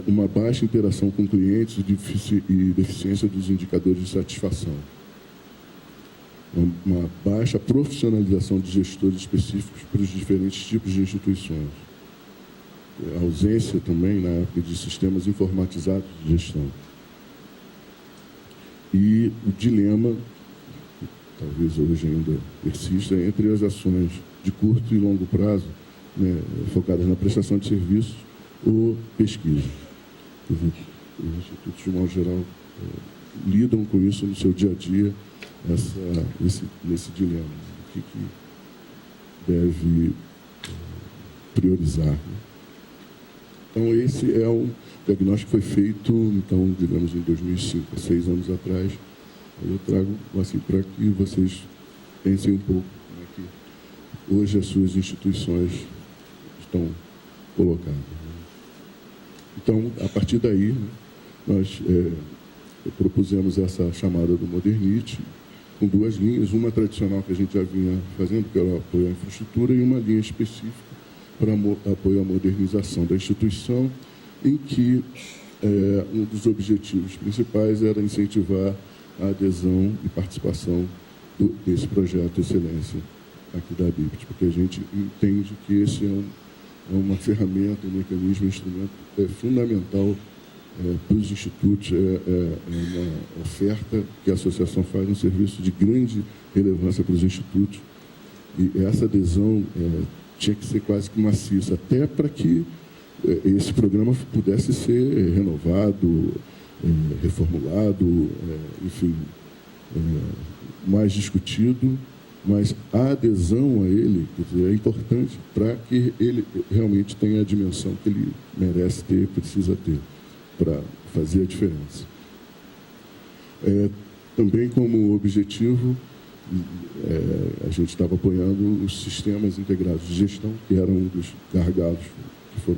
uma baixa interação com clientes e deficiência dos indicadores de satisfação. Uma baixa profissionalização de gestores específicos para os diferentes tipos de instituições. A ausência também, na época, de sistemas informatizados de gestão. E o dilema, que talvez hoje ainda persista, entre as ações de curto e longo prazo, né, focadas na prestação de serviços ou pesquisa. Os institutos, de modo geral, lidam com isso no seu dia a dia, nesse dilema. O que deve priorizar, né? Então, esse é um diagnóstico que foi feito, então, digamos, em 2005, 6 anos atrás. Eu trago, assim, para que vocês pensem um pouco como é que hoje as suas instituições estão colocadas, né? Então, a partir daí, né, nós propusemos essa chamada do Modernite, com 2 linhas, uma tradicional que a gente já vinha fazendo, que era o apoio à infraestrutura, e uma linha específica para apoio à modernização da instituição, em que um dos objetivos principais era incentivar a adesão e participação desse projeto de excelência aqui da BIPT, porque a gente entende que esse é uma ferramenta, um mecanismo, um instrumento fundamental para os institutos, uma oferta que a associação faz, um serviço de grande relevância para os institutos, e essa adesão tinha que ser quase que maciça, até para que esse programa pudesse ser renovado, reformulado, enfim, mais discutido, mas a adesão a ele, quer dizer, é importante para que ele realmente tenha a dimensão que ele merece ter, precisa ter, para fazer a diferença. Também como objetivo, a gente estava apoiando os sistemas integrados de gestão, que era um dos gargalos que foi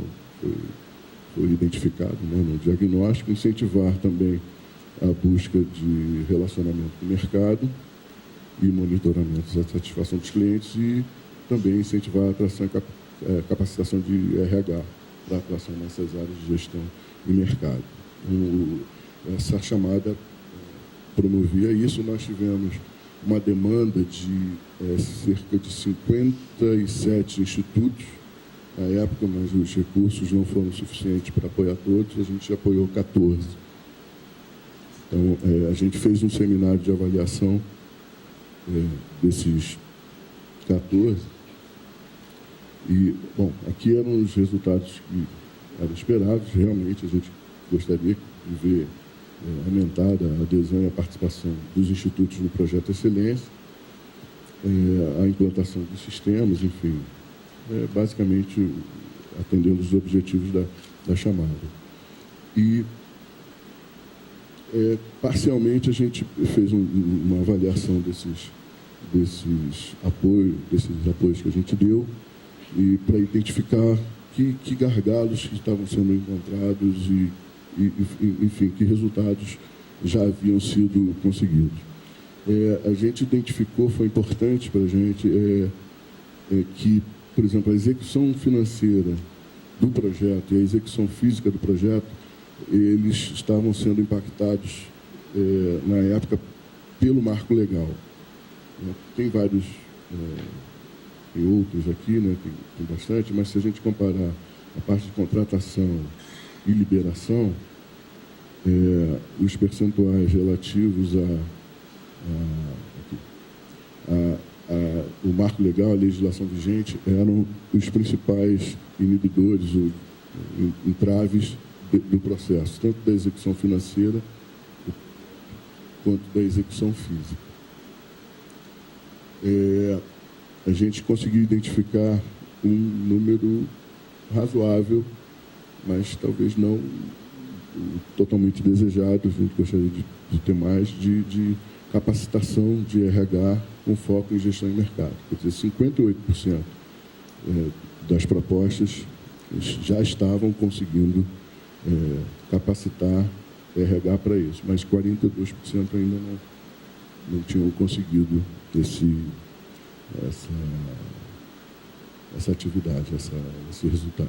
identificado, né, no diagnóstico, incentivar também a busca de relacionamento com o mercado e monitoramento da satisfação dos clientes, e também incentivar a atração e capacitação de RH para atuação nessas áreas de gestão e mercado. Essa chamada promovia isso. Nós tivemos uma demanda de cerca de 57 institutos na época, mas os recursos não foram suficientes para apoiar todos, a gente apoiou 14. Então, a gente fez um seminário de avaliação desses 14, e, bom, aqui eram os resultados que eram esperados. Realmente, a gente gostaria de ver aumentada a adesão e a participação dos institutos no projeto Excelência, a implantação de sistemas, enfim, basicamente atendendo os objetivos da chamada. E, parcialmente, a gente fez uma avaliação desses apoios que a gente deu, e para identificar que gargalos que estavam sendo encontrados e, enfim, que resultados já haviam sido conseguidos. A gente identificou, foi importante para a gente, que, por exemplo, a execução financeira do projeto e a execução física do projeto, eles estavam sendo impactados, na época, pelo marco legal. Tem vários, tem outros aqui, né, tem bastante, mas se a gente comparar a parte de contratação e liberação, os percentuais relativos o marco legal, a legislação vigente, eram os principais inibidores, ou entraves do processo, tanto da execução financeira quanto da execução física. A gente conseguiu identificar um número razoável, mas talvez não totalmente desejado, a gente gostaria de ter mais, de capacitação de RH com foco em gestão e mercado. Quer dizer, 58% das propostas já estavam conseguindo capacitar RH para isso, mas 42% ainda não tinham conseguido essa atividade, esse resultado.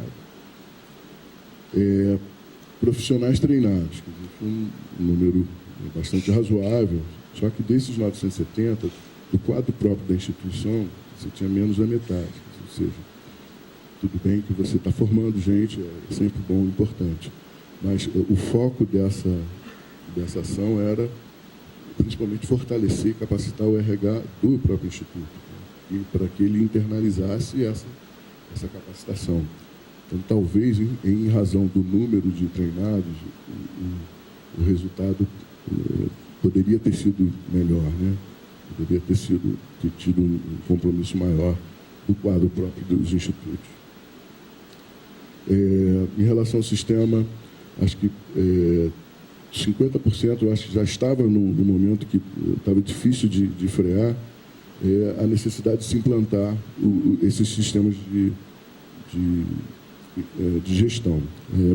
profissionais treinados, quer dizer, foi um número bastante razoável, só que desses 970, do quadro próprio da instituição, você tinha menos da metade, ou seja, tudo bem que você está formando gente, é sempre bom e importante, mas o foco dessa ação era principalmente fortalecer e capacitar o RH do próprio Instituto, né, e para que ele internalizasse essa capacitação. Então, talvez, em razão do número de treinados, o resultado poderia ter sido melhor, né? Poderia ter tido um compromisso maior do quadro próprio dos institutos. Em relação ao sistema, acho que 50%, eu acho que já estava no momento que estava difícil de frear, a necessidade de se implantar esses sistemas de gestão.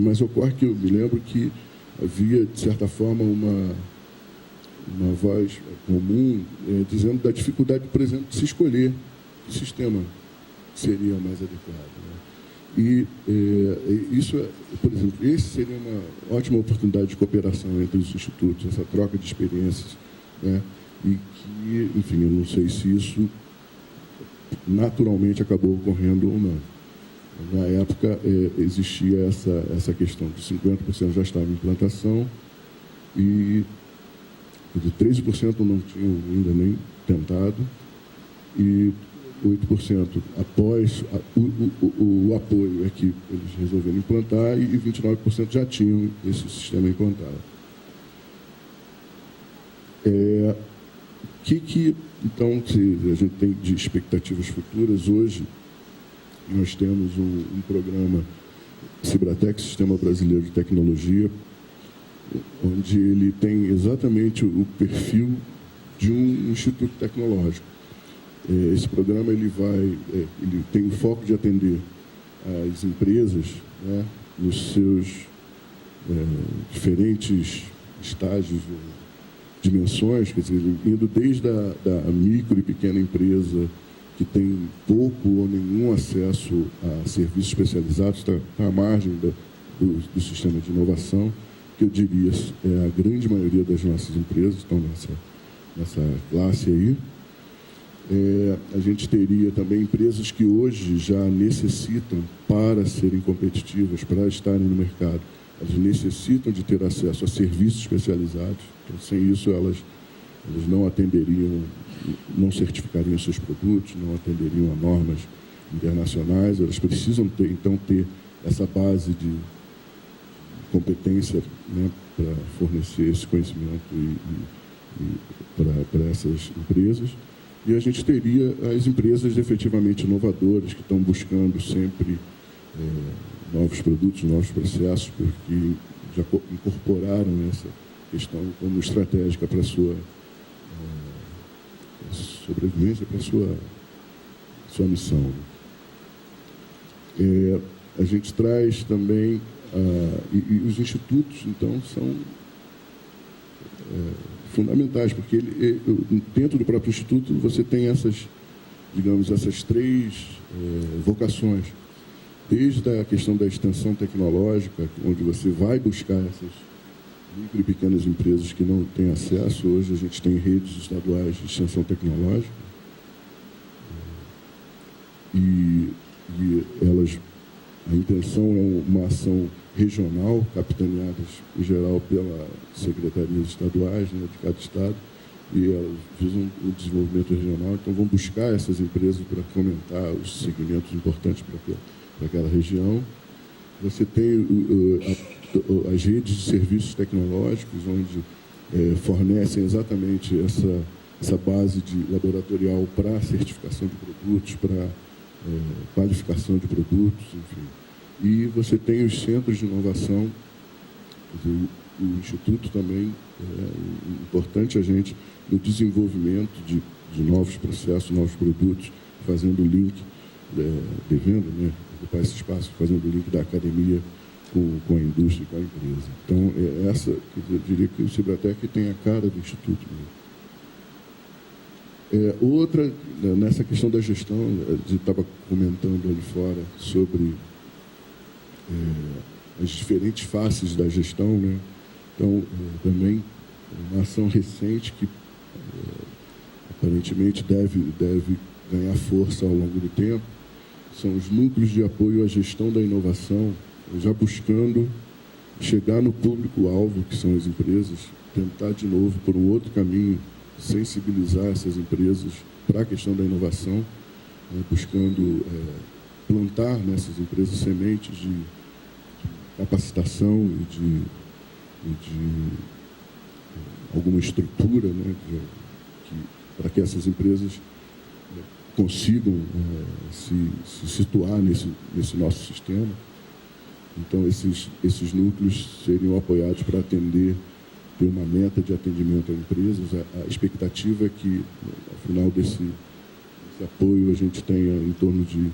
Mas ocorre que eu me lembro que havia, de certa forma, uma voz comum dizendo da dificuldade, por exemplo, de se escolher que sistema seria mais adequado, né? E isso, por exemplo, esse seria uma ótima oportunidade de cooperação entre os institutos, essa troca de experiências, né? E que, enfim, eu não sei se isso naturalmente acabou ocorrendo ou não. Na época, existia essa questão de 50% já estava em implantação e de 13% não tinham ainda nem tentado e 8% após o apoio é que eles resolveram implantar e 29% já tinham esse sistema implantado. Então, se a gente tem de expectativas futuras, hoje nós temos um programa Cibratec, Sistema Brasileiro de Tecnologia, onde ele tem exatamente o perfil de um instituto tecnológico. Esse programa ele tem o foco de atender as empresas, né, nos seus diferentes estágios, dimensões, quer dizer, indo desde a micro e pequena empresa que tem pouco ou nenhum acesso a serviços especializados, está à margem do sistema de inovação, que eu diria a grande maioria das nossas empresas estão nessa classe aí. A gente teria também empresas que hoje já necessitam, para serem competitivas, para estarem no mercado, elas necessitam de ter acesso a serviços especializados. Então, sem isso, elas não atenderiam, não certificariam seus produtos, não atenderiam a normas internacionais. Elas precisam ter essa base de competência, né, para fornecer esse conhecimento para essas empresas. E a gente teria as empresas efetivamente inovadoras, que estão buscando sempre novos produtos, novos processos, porque já incorporaram essa questão como estratégica para a sua sobrevivência, para a sua missão. A gente traz também, e os institutos, então, são fundamentais, porque dentro do próprio instituto você tem essas três vocações, desde a questão da extensão tecnológica, onde você vai buscar essas micro e pequenas empresas que não têm acesso. Hoje a gente tem redes estaduais de extensão tecnológica e a intenção é uma ação regional, capitaneadas em geral pelas secretarias estaduais, né, de cada estado, e elas visam o desenvolvimento regional, então vão buscar essas empresas para fomentar os segmentos importantes para aquela região. Você tem as redes de serviços tecnológicos, onde fornecem exatamente essa base de laboratorial para certificação de produtos, para qualificação de produtos, enfim. E você tem os centros de inovação, quer dizer, o Instituto também é importante agente no desenvolvimento de novos processos, novos produtos, fazendo o link, devendo, né, ocupar esse espaço, fazendo o link da academia com a indústria e com a empresa. Então, eu diria que o Cibratec tem a cara do Instituto mesmo. Outra, nessa questão da gestão, a gente estava comentando ali fora sobre as diferentes faces da gestão, né? Então, também uma ação recente que aparentemente deve ganhar força ao longo do tempo, são os núcleos de apoio à gestão da inovação, já buscando chegar no público-alvo, que são as empresas, tentar de novo, por um outro caminho, sensibilizar essas empresas para a questão da inovação, né, buscando plantar nessas empresas sementes de capacitação e de alguma estrutura, né, para que essas empresas consigam se situar nesse nosso sistema. Então, esses núcleos seriam apoiados para atender, ter uma meta de atendimento a empresas. A expectativa é que, ao final desse apoio, a gente tenha em torno de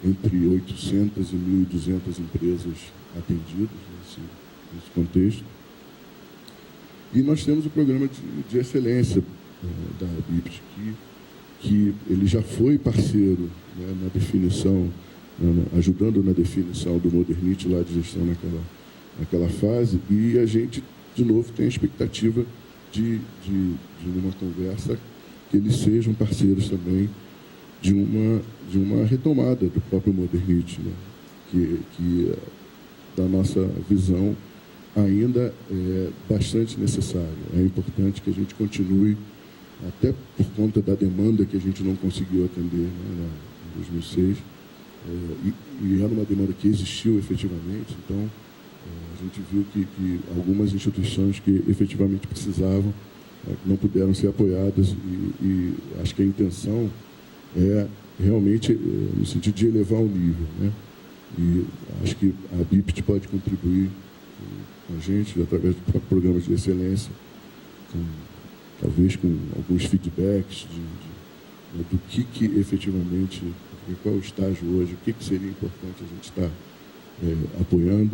entre 800 e 1.200 empresas atendidas nesse contexto. E nós temos o programa de excelência da BIPT, que ele já foi parceiro, né, na definição, ajudando na definição do Modernity lá de gestão naquela fase, e a gente, de novo, tem a expectativa de numa conversa, que eles sejam parceiros também de uma retomada do próprio Modernity, né, que da nossa visão ainda é bastante necessário. É importante que a gente continue, até por conta da demanda que a gente não conseguiu atender, né, em 2006, e era uma demanda que existiu efetivamente. Então, a gente viu que algumas instituições que efetivamente precisavam não puderam ser apoiadas, e acho que a intenção é realmente no sentido de elevar o nível, né? E acho que a BIPT pode contribuir com a gente através do próprio programa de excelência, talvez com alguns feedbacks do que efetivamente, qual é o estágio hoje, o que seria importante a gente estar apoiando.